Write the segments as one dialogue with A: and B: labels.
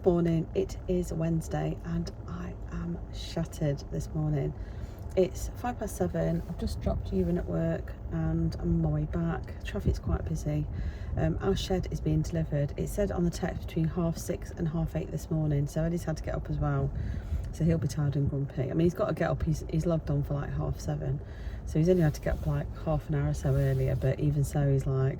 A: Good morning, it is Wednesday and I am shattered this morning. It's 7:05. I've just dropped you in at work and I'm on my way back. Traffic's quite busy. Our shed is being delivered. It said on the text between 6:30 and 8:30 this morning, so Eddie's had to get up as well, so he'll be tired and grumpy. I mean, he's got to get up, he's logged on for like 7:30, so he's only had to get up like half an hour or so earlier, but even so he's like,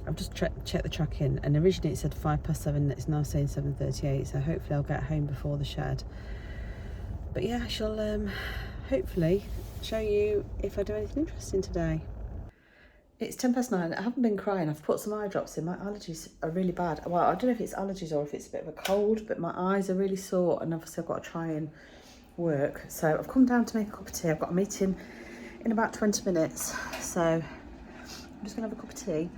A: I've just checked the tracking and originally it said 7:05, it's now saying 7:38, so hopefully I'll get home before the shed. But yeah, I shall hopefully show you if I do anything interesting today. It's 9:10. I haven't been crying. I've put some eye drops in. My allergies are really bad. Well, I don't know if it's allergies or if it's a bit of a cold, but my eyes are really sore and obviously I've got to try and work. So I've come down to make a cup of tea. I've got a meeting in about 20 minutes. So I'm just gonna have a cup of tea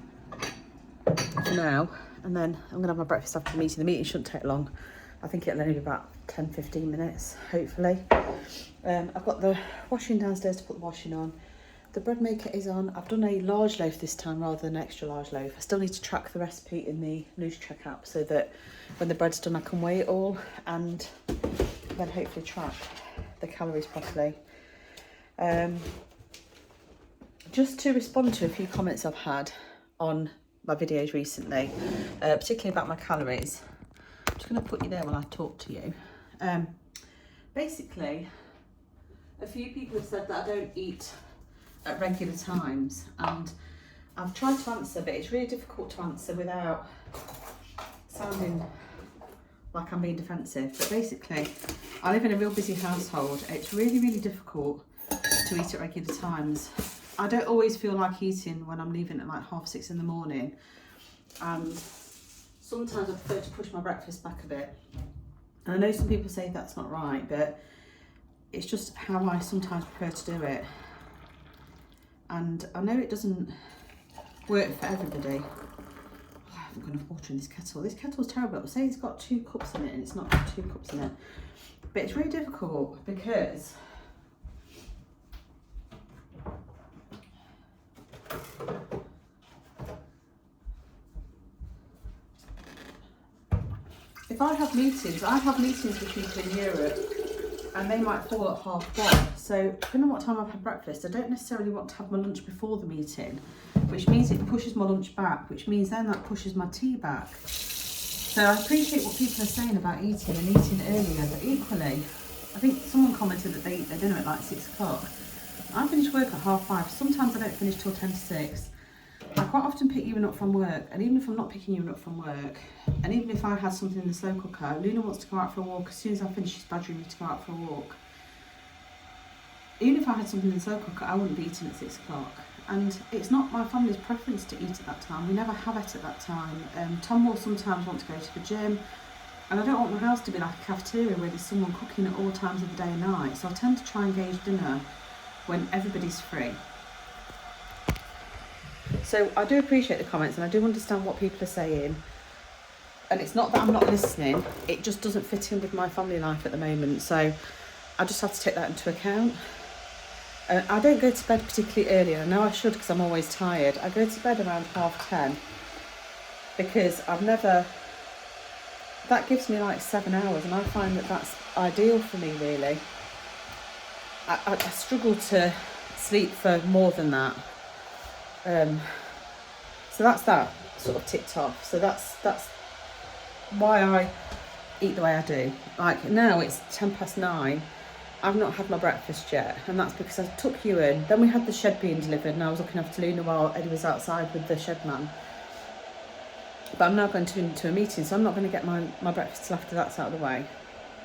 A: for now, and then I'm gonna have my breakfast after the meeting. The meeting shouldn't take long. I think it'll only be about 10-15 minutes, hopefully. I've got the washing downstairs to put the washing on. The bread maker is on. I've done a large loaf this time rather than an extra large loaf. I still need to track the recipe in the NutriCheck app so that when the bread's done I can weigh it all and then hopefully track the calories properly. Just to respond to a few comments I've had on my videos recently, particularly about my calories. I'm just going to put you there while I talk to you. Basically, a few people have said that I don't eat at regular times, and I've tried to answer, but it's really difficult to answer without sounding like I'm being defensive. But basically, I live in a real busy household. It's really difficult to eat at regular times. I don't always feel like eating when I'm leaving at like 6:30 in the morning, and sometimes I prefer to push my breakfast back a bit. And I know some people say that's not right, but it's just how I sometimes prefer to do it. And I know it doesn't work for everybody. Oh, I haven't got enough water in this kettle. This kettle's terrible. Say it's got 2 cups in it and it's not got 2 cups in it. But it's really difficult because if I have meetings with people in Europe and they might fall at 1:30. So depending on what time I've had breakfast, I don't necessarily want to have my lunch before the meeting, which means it pushes my lunch back, which means then that pushes my tea back. So I appreciate what people are saying about eating and eating earlier, but equally, I think someone commented that they eat their dinner at like 6 o'clock. I finish work at 5:30. Sometimes I don't finish till 10 to 6. I quite often pick you up from work, and even if I'm not picking you up from work, and even if I had something in the slow cooker, Luna wants to go out for a walk. As soon as I finish, she's badgering me to go out for a walk. Even if I had something in the slow cooker, I wouldn't be eating at 6 o'clock. And it's not my family's preference to eat at that time. We never have it at that time. Tom will sometimes want to go to the gym, and I don't want my house to be like a cafeteria where there's someone cooking at all times of the day and night. So I tend to try and gauge dinner when everybody's free. So I do appreciate the comments and I do understand what people are saying. And it's not that I'm not listening, it just doesn't fit in with my family life at the moment. So I just have to take that into account. I don't go to bed particularly early. I know I should because I'm always tired. I go to bed around 10:30 because that gives me like 7 hours, and I find that that's ideal for me really. I struggle to sleep for more than that. So that's that sort of ticked off. So that's why I eat the way I do. Like now it's 9:10. I've not had my breakfast yet, and that's because I took you in. Then we had the shed being delivered, and I was looking after Luna while Eddie was outside with the shed man. But I'm now going into a meeting, so I'm not going to get my breakfast till after that's out of the way.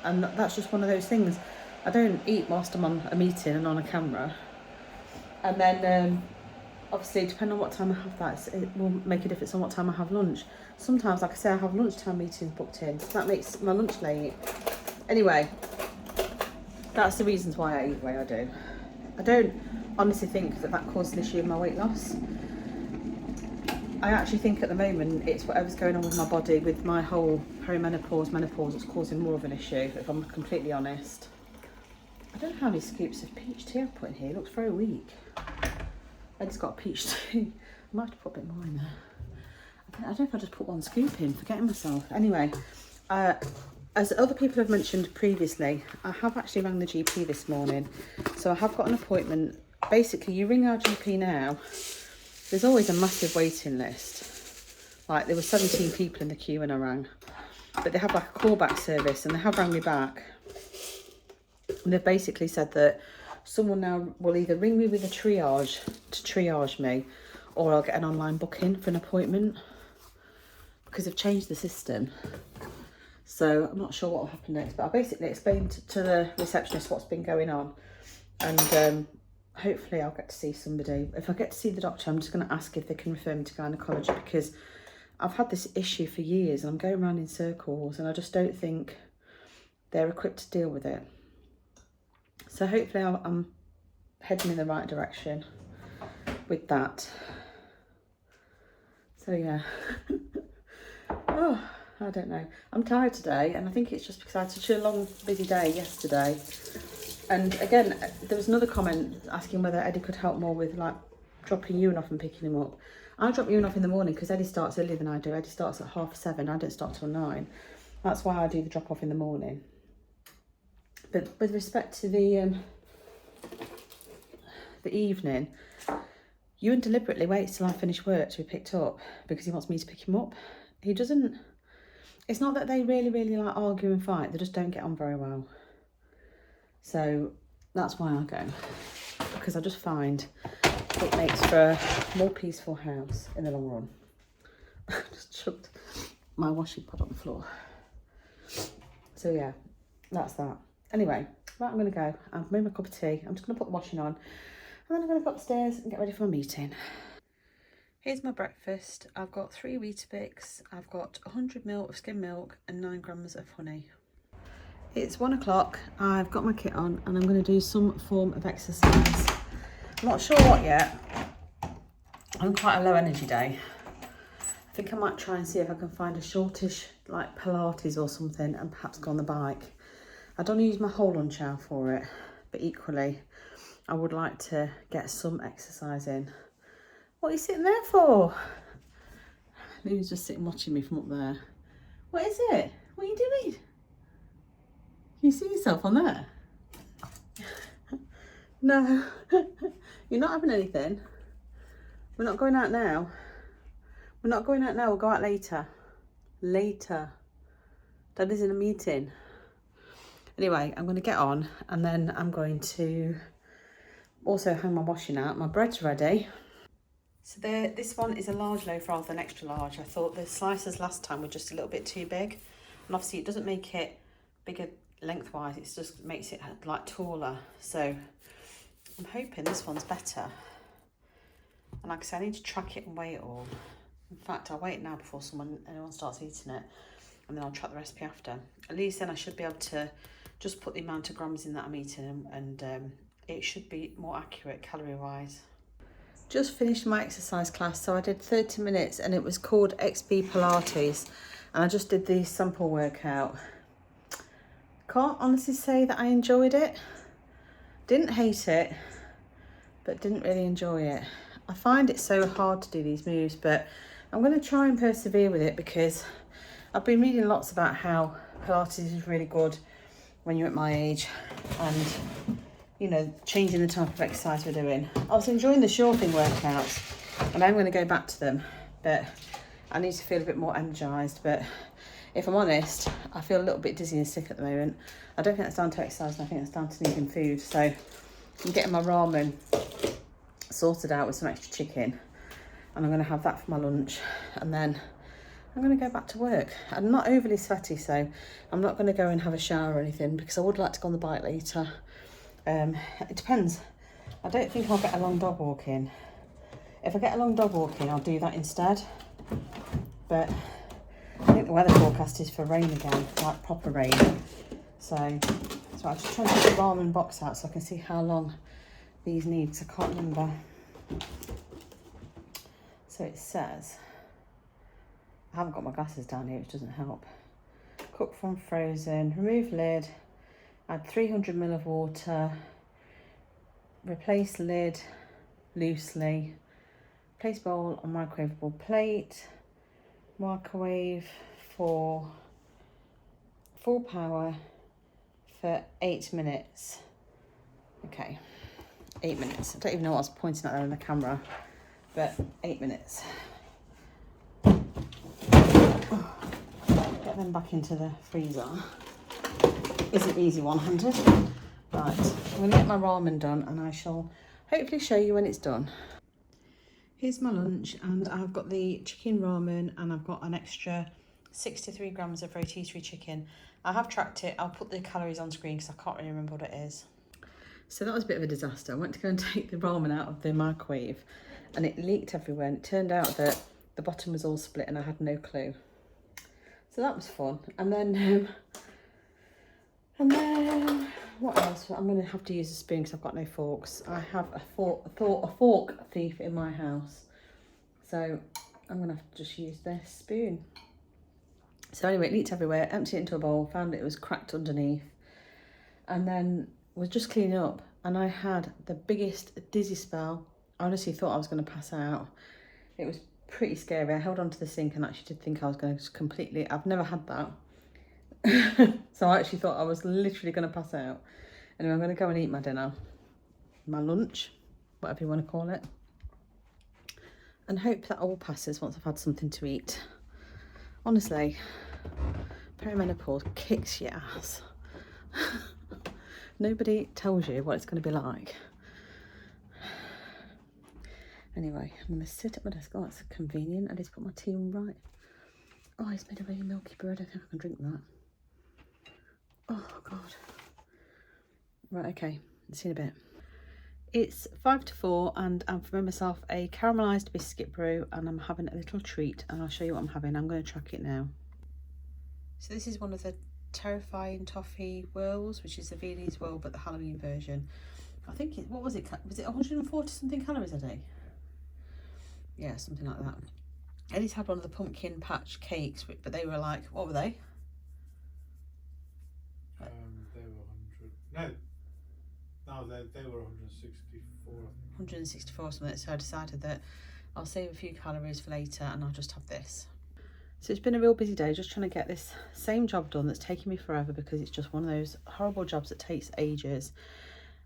A: And that's just one of those things. I don't eat whilst I'm on a meeting and on a camera. And then obviously, depending on what time I have that, it will make a difference on what time I have lunch. Sometimes, like I say, I have lunchtime meetings booked in, so that makes my lunch late. Anyway, that's the reasons why I eat the way I do. I don't honestly think that causes an issue in my weight loss. I actually think at the moment it's whatever's going on with my body, with my whole perimenopause, menopause, that's causing more of an issue, if I'm completely honest. I don't know how many scoops of peach tea I've put in here. It looks very weak. I just got a peach tea. I might have to put a bit more in there. I don't know if I just put 1 scoop in, forgetting myself. Anyway, As other people have mentioned previously, I have actually rang the GP this morning. So I have got an appointment. Basically, you ring our GP now, there's always a massive waiting list. Like, there were 17 people in the queue when I rang. But they have like a callback service, and they have rang me back. And they've basically said that someone now will either ring me with a triage to triage me, or I'll get an online booking for an appointment, because they've changed the system. So I'm not sure what will happen next, but I basically explained to the receptionist what's been going on, and hopefully I'll get to see somebody. If I get to see the doctor, I'm just going to ask if they can refer me to gynecology, because I've had this issue for years and I'm going around in circles, and I just don't think they're equipped to deal with it. So hopefully I'm heading in the right direction with that. So yeah. Oh, I don't know. I'm tired today, and I think it's just because I had such a long, busy day yesterday. And again, there was another comment asking whether Eddie could help more with like dropping Ewan off and picking him up. I drop Ewan off in the morning because Eddie starts earlier than I do. Eddie starts at 7:30. I don't start till 9. That's why I do the drop off in the morning. But with respect to the evening, Ewan deliberately waits till I finish work to be picked up because he wants me to pick him up. He doesn't. It's not that they really like argue and fight. They just don't get on very well. So that's why I go, because I just find it makes for a more peaceful house in the long run. I just chucked my washing pad on the floor. So yeah, that's that. Anyway, right, I'm going to go. I've made my cup of tea. I'm just going to put the washing on, and then I'm going to go upstairs and get ready for my meeting. Here's my breakfast. I've got 3 Weetabix, I've got 100ml of skim milk and 9 grams of honey. It's 1 o'clock, I've got my kit on, and I'm going to do some form of exercise. I'm not sure what yet. I'm quite a low energy day. I think I might try and see if I can find a shortish like Pilates or something, and perhaps go on the bike. I don't use my whole lunch hour for it, but equally I would like to get some exercise in. What are you sitting there for? Lou's just sitting watching me from up there. What is it? What are you doing? Can you see yourself on there? No. You're not having anything? We're not going out now. We're not going out now, we'll go out later. Later. Daddy's in a meeting. Anyway, I'm going to get on, and then I'm going to also hang my washing out. My bread's ready. So this one is a large loaf rather than extra large. I thought the slices last time were just a little bit too big. And obviously it doesn't make it bigger lengthwise, it just makes it like taller. So I'm hoping this one's better. And like I said, I need to track it and weigh it all. In fact, I'll weigh it now before anyone starts eating it. And then I'll track the recipe after. At least then I should be able to just put the amount of grams in that I'm eating, and it should be more accurate calorie-wise. Just finished my exercise class, so I did 30 minutes, and it was called XB Pilates, and I just did the sample workout. Can't honestly say that I enjoyed it. Didn't hate it, but didn't really enjoy it. I find it so hard to do these moves, but I'm going to try and persevere with it, because I've been reading lots about how Pilates is really good when you're at my age, and you know, changing the type of exercise we're doing. I was enjoying the short thing workouts, and I'm going to go back to them, but I need to feel a bit more energised. But if I'm honest, I feel a little bit dizzy and sick at the moment. I don't think that's down to exercise, and I think that's down to needing food. So I'm getting my ramen sorted out with some extra chicken, and I'm going to have that for my lunch, and then I'm going to go back to work. I'm not overly sweaty, so I'm not going to go and have a shower or anything, because I would like to go on the bike later. It depends. I don't think I'll get a long dog walk in. If I get a long dog walk in, I'll do that instead. But I think the weather forecast is for rain again, like proper rain. So I'm just trying to get the ramen box out so I can see how long these need, because I can't remember. So it says, I haven't got my glasses down here, which doesn't help. Cook from frozen, remove lid, add 300ml of water, replace lid loosely, place bowl on microwavable plate, microwave for full power for 8 minutes. Okay, 8 minutes. I don't even know what I was pointing at there in the camera, but 8 minutes. Get them back into the freezer. Isn't easy one-handed. Right, I'm going to get my ramen done and I shall hopefully show you when it's done. Here's my lunch, and I've got the chicken ramen and I've got an extra 63 grams of rotisserie chicken. I have tracked it. I'll put the calories on screen because I can't really remember what it is. So that was a bit of a disaster. I went to go and take the ramen out of the microwave and it leaked everywhere, and it turned out that the bottom was all split and I had no clue. So that was fun. And then what else? I'm going to have to use a spoon because I've got no forks. I have a fork thief in my house. So I'm going to have to just use this spoon. So anyway, it leaked everywhere, emptied it into a bowl, found it was cracked underneath, and then was just cleaning up, and I had the biggest dizzy spell. I honestly thought I was going to pass out. It was pretty scary. I held onto the sink and actually did think I was going to completely, I've never had that. So I actually thought I was literally going to pass out. Anyway, I'm going to go and eat my dinner, my lunch, whatever you want to call it, and hope that all passes once I've had something to eat. Honestly, perimenopause kicks your ass. Nobody tells you what it's going to be like. Anyway, I'm going to sit at my desk. Oh, that's convenient. I just put my tea on right. Oh, he's made a really milky brew. I don't think I can drink that. Oh, God. Right, okay. See you in a bit. It's 5 to 4 and I've made myself a caramelised biscuit brew and I'm having a little treat, and I'll show you what I'm having. I'm going to track it now. So this is one of the terrifying toffee whirls, which is the Viennese whirl but the Halloween version. I think it, what was it 140 something calories a day? Yeah, something like that. Eddie's had one of the pumpkin patch cakes, but they were like, what were they?
B: They were 100. No, they were 164.
A: 164 something. So I decided that I'll save a few calories for later and I'll just have this. So it's been a real busy day, just trying to get this same job done that's taking me forever because it's just one of those horrible jobs that takes ages.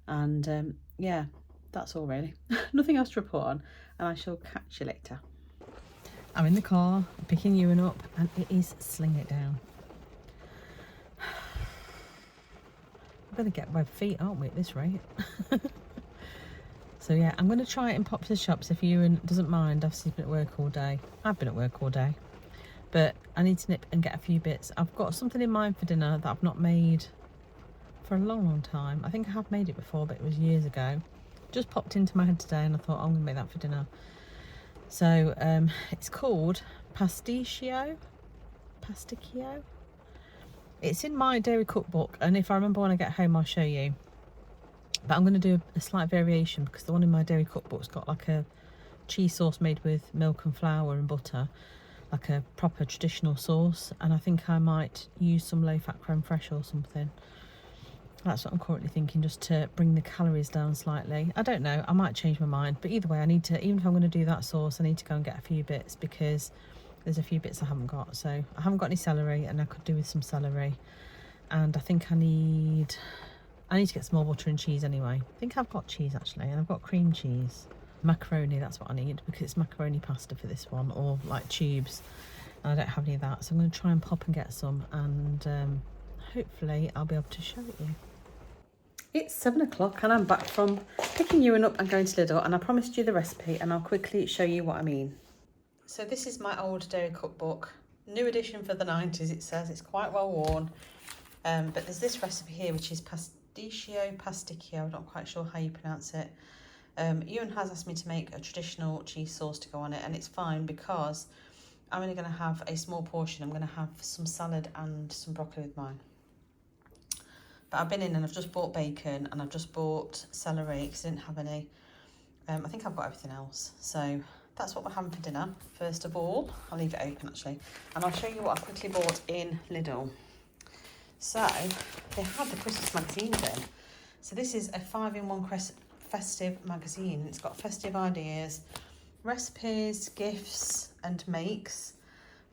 A: And yeah, that's all really. Nothing else to report on, and I shall catch you later. I'm in the car, picking Ewan up, and it is sling it down. I'm going to get web feet, aren't we, at this rate? So yeah, I'm going to try it and pop to the shops if Ewan doesn't mind. Obviously, he's been at work all day. I've been at work all day. But I need to nip and get a few bits. I've got something in mind for dinner that I've not made for a long time. I think I have made it before, but it was years ago. Just popped into my head today and I thought, I'm going to make that for dinner. So it's called pasticcio. It's in my dairy cookbook, and if I remember when I get home I'll show you. But I'm going to do a slight variation because the one in my dairy cookbook's got like a cheese sauce made with milk and flour and butter, like a proper traditional sauce, and I think I might use some low-fat creme fraiche or something. That's what I'm currently thinking, just to bring the calories down slightly. I don't know, I might change my mind, but either way I need to, even if I'm going to do that sauce, I need to go and get a few bits because there's a few bits I haven't got. So I haven't got any celery, and I could do with some celery, and I think I need to get some more butter and cheese anyway. I think I've got cheese actually, and I've got cream cheese. Macaroni, that's what I need, because it's macaroni pasta for this one, or like tubes, and I don't have any of that, so I'm going to try and pop and get some, and hopefully I'll be able to show it you. It's 7 o'clock and I'm back from picking Ewan up and going to Lidl, and I promised you the recipe and I'll quickly show you what I mean. So this is my old dairy cookbook, new edition for the 90s. It says it's quite well worn, but there's this recipe here which is pasticcio, I'm not quite sure how you pronounce it. Ewan has asked me to make a traditional cheese sauce to go on it, and it's fine because I'm only going to have a small portion. I'm going to have some salad and some broccoli with mine. But I've been in and I've just bought bacon and I've just bought celery because I didn't have any. I think I've got everything else. So that's what we're having for dinner. First of all, I'll leave it open actually, and I'll show you what I quickly bought in Lidl. So they had the Christmas magazines in. So this is a 5-in-1 festive magazine. It's got festive ideas, recipes, gifts and makes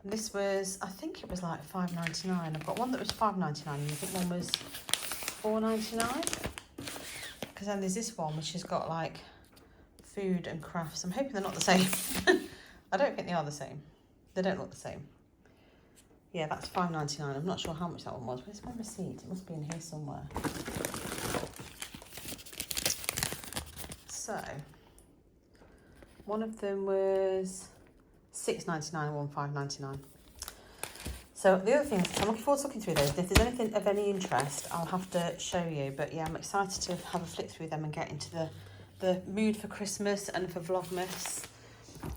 A: This was, I think it was like £5.99. I've got one that was £5.99 and I think one was £4.99. Because then there's this one which has got like food and crafts. I'm hoping they're not the same. I don't think they are the same. They don't look the same. Yeah, that's £5.99. I'm not sure how much that one was. Where's my receipt? It must be in here somewhere. So, one of them was £6.99 and one £5.99. So the other thing is, I'm looking forward to looking through those. If there's anything of any interest, I'll have to show you. But yeah, I'm excited to have a flick through them and get into the mood for Christmas and for Vlogmas.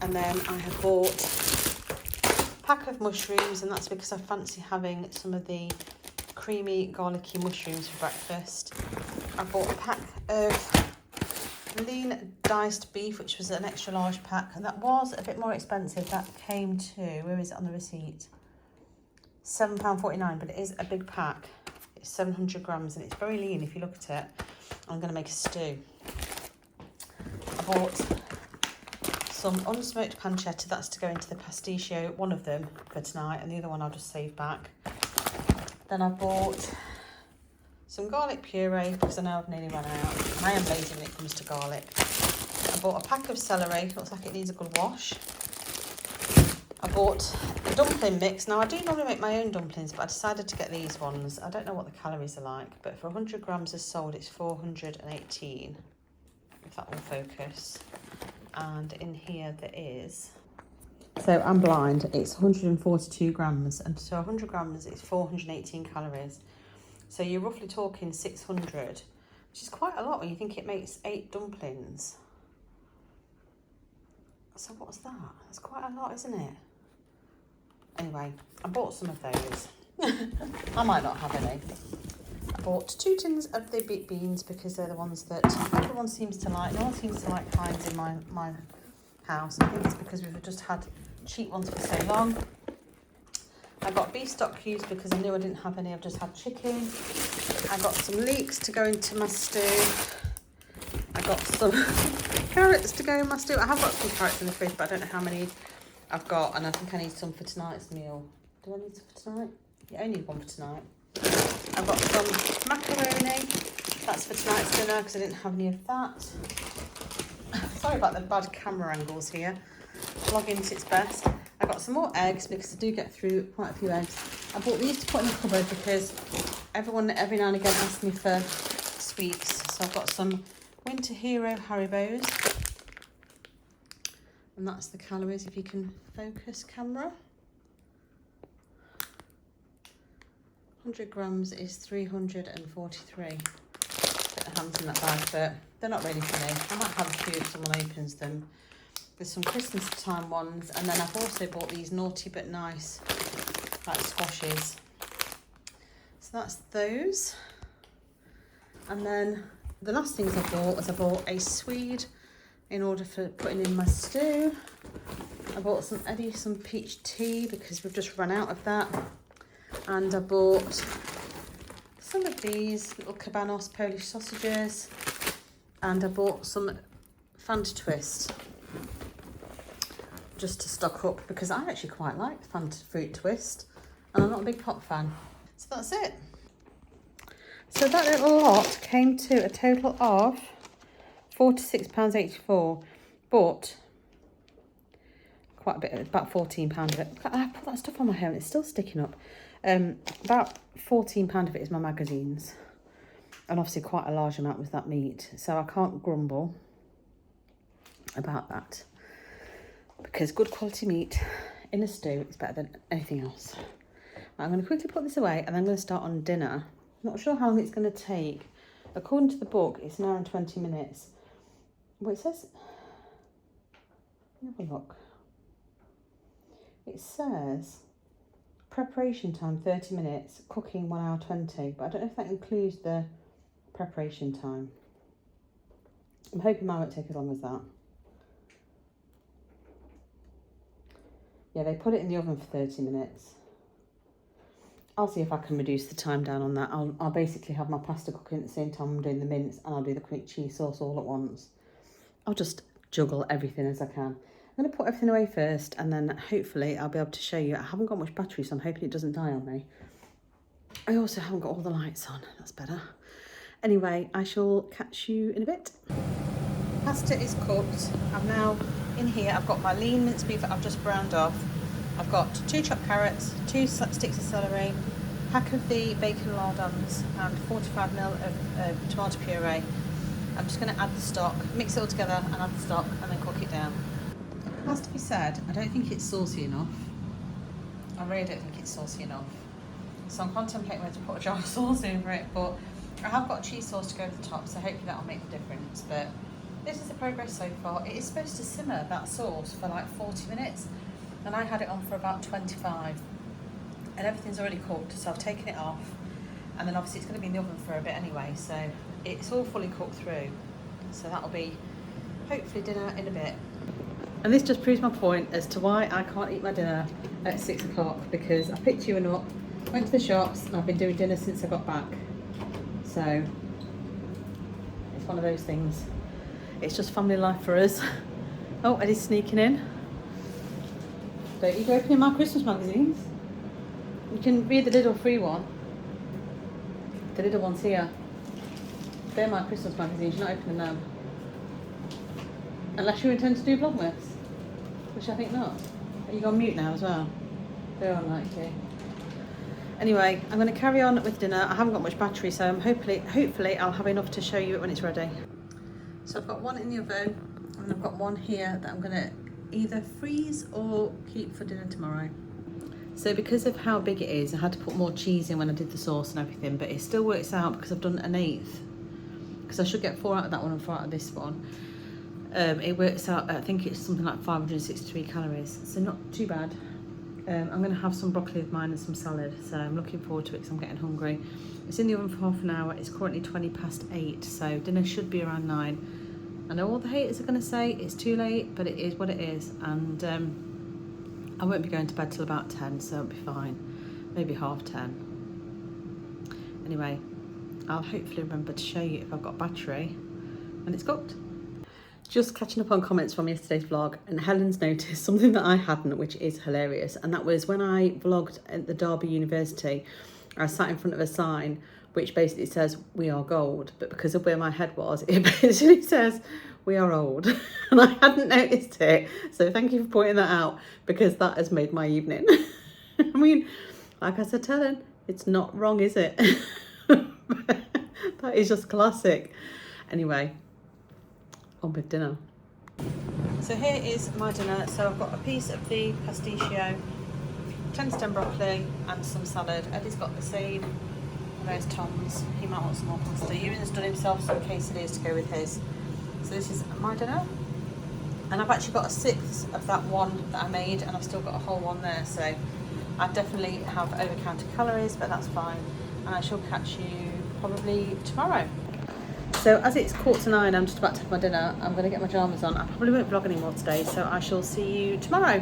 A: And then I have bought a pack of mushrooms, and that's because I fancy having some of the creamy garlicky mushrooms for breakfast. I bought a pack of lean diced beef, which was an extra large pack, and that was a bit more expensive. That came to, where is it on the receipt? £7.49, but it is a big pack. It's 700 grams and it's very lean if you look at it. I'm going to make a stew. I bought some unsmoked pancetta, that's to go into the pasticcio, one of them for tonight, and the other one I'll just save back. Then I bought some garlic puree because I know I've nearly run out. And I am lazy when it comes to garlic. I bought a pack of celery, looks like it needs a good wash. I bought a dumpling mix. Now I do normally make my own dumplings, but I decided to get these ones. I don't know what the calories are like, but for 100 grams of salt, it's 418, if that will focus. And in here there is, so I'm blind, it's 142 grams, and so 100 grams is 418 calories. So you're roughly talking 600, which is quite a lot when you think it makes 8 dumplings. So what's that? That's quite a lot, isn't it? Anyway, I bought some of those. I might not have any. I bought 2 tins of the baked beans because they're the ones that everyone seems to like. No one seems to like Heinz in my house. I think it's because we've just had cheap ones for so long. I got beef stock cubes because I knew I didn't have any. I've just had chicken. I got some leeks to go into my stew. I got some carrots to go in my stew. I have got some carrots in the fridge, but I don't know how many I've got, and I think I need some for tonight's meal. Do I need some for tonight? Yeah, I need one for tonight. I've got some macaroni. That's for tonight's dinner because I didn't have any of that. Sorry about the bad camera angles here. Vlogging's its best. I got some more eggs because I do get through quite a few eggs. I bought these to put in the cupboard because everyone every now and again asks me for sweets. So I've got some Winter Hero Haribos. And that's the calories, if you can focus camera. 100 grams is 343. Put the hands in that bag, but they're not ready for me. I might have a few if someone opens them. There's some Christmas time ones, and then I've also bought these naughty but nice like squashes. So that's those. And then the last things I bought was I bought a Swede in order for putting in my stew. I bought some peach tea because we've just run out of that. And I bought some of these little Cabanos Polish sausages. And I bought some Fanta Twist just to stock up because I actually quite like Fanta Fruit Twist and I'm not a big pop fan. So that's it. So that little lot came to a total of £46.84, but quite a bit, about £14 of it. I put that stuff on my hair and it's still sticking up. About £14 of it is my magazines, and obviously quite a large amount was that meat, so I can't grumble about that because good quality meat in a stew is better than anything else. I'm going to quickly put this away and I'm going to start on dinner. I'm not sure how long it's going to take. According to the book, it's an hour and 20 minutes. Well, it says, let me have a look. It says preparation time 30 minutes, cooking 1 hour 20, but I don't know if that includes the preparation time. I'm hoping mine won't take as long as that. Yeah, they put it in the oven for 30 minutes. I'll see if I can reduce the time down on that. I'll basically have my pasta cooking at the same time I'm doing the mince, and I'll do the quick cheese sauce all at once. I'll just juggle everything as I can. I'm going to put everything away first, and then hopefully I'll be able to show you. I haven't got much battery, so I'm hoping it doesn't die on me. I also haven't got all the lights on. That's better. Anyway, I shall catch you in a bit. Pasta is cooked. I'm now in here. I've got my lean minced beef that I've just browned off. I've got 2 chopped carrots, 2 sticks of celery, pack of the bacon lardons, and 45ml of tomato puree. I'm just going to add the stock, mix it all together and add the stock, and then cook it down. It has to be said, I don't think it's saucy enough. I really don't think it's saucy enough. So I'm contemplating whether to put a jar of sauce over it, but I have got a cheese sauce to go over the top, so hopefully that'll make the difference. But this is the progress so far. It is supposed to simmer, that sauce, for like 40 minutes, and I had it on for about 25, and everything's already cooked, so I've taken it off, and then obviously it's going to be in the oven for a bit anyway, so it's all fully cooked through, so that'll be hopefully dinner in a bit. And this just proves my point as to why I can't eat my dinner at 6 o'clock, because I picked you up, went to the shops, and I've been doing dinner since I got back. So it's one of those things. It's just family life for us. Oh, Eddie's sneaking in. Don't you go opening my Christmas magazines? You can read the Lidl free one. The Lidl one's here. They're my Christmas magazines, you're not opening them. Unless you intend to do Vlogmas, which I think not. Are you on mute now as well? They're unlikely. Anyway, I'm going to carry on with dinner. I haven't got much battery, so I'm hopefully I'll have enough to show you it when it's ready. So I've got one in the oven, and I've got one here that I'm going to either freeze or keep for dinner tomorrow. So because of how big it is, I had to put more cheese in when I did the sauce and everything, but it still works out because I've done 1/8. Because I should get 4 out of that one and 4 out of this one. It works out, I think it's something like 563 calories, so not too bad. I'm going to have some broccoli with mine and some salad, so I'm looking forward to it because I'm getting hungry. It's in the oven for half an hour. It's currently 8:20, so dinner should be around 9. I know all the haters are going to say it's too late, but it is what it is, and I won't be going to bed till about 10, so it'll be fine. Maybe 9:30. Anyway, I'll hopefully remember to show you if I've got battery when it's cooked. Just catching up on comments from yesterday's vlog, and Helen's noticed something that I hadn't, which is hilarious, and that was when I vlogged at the Derby University, I sat in front of a sign which basically says "We are gold," but because of where my head was, it basically says "We are old," and I hadn't noticed it, so thank you for pointing that out, because that has made my evening. I mean, like I said to Helen, it's not wrong, is it? That is just classic. Anyway, on with dinner. So here is my dinner. So I've got a piece of the pasticcio, 10 stem broccoli and some salad. Eddie's got the same. There's Tom's. He might want some more pasta. Ewan's done himself some quesadillas to go with his. So this is my dinner. And I've actually got a 1/6 of that one that I made, and I've still got a whole one there. So I definitely have overcounted calories, but that's fine. And I shall catch you probably tomorrow. So as it's 9:15, I'm just about to have my dinner. I'm going to get my pyjamas on. I probably won't vlog anymore today, so I shall see you tomorrow.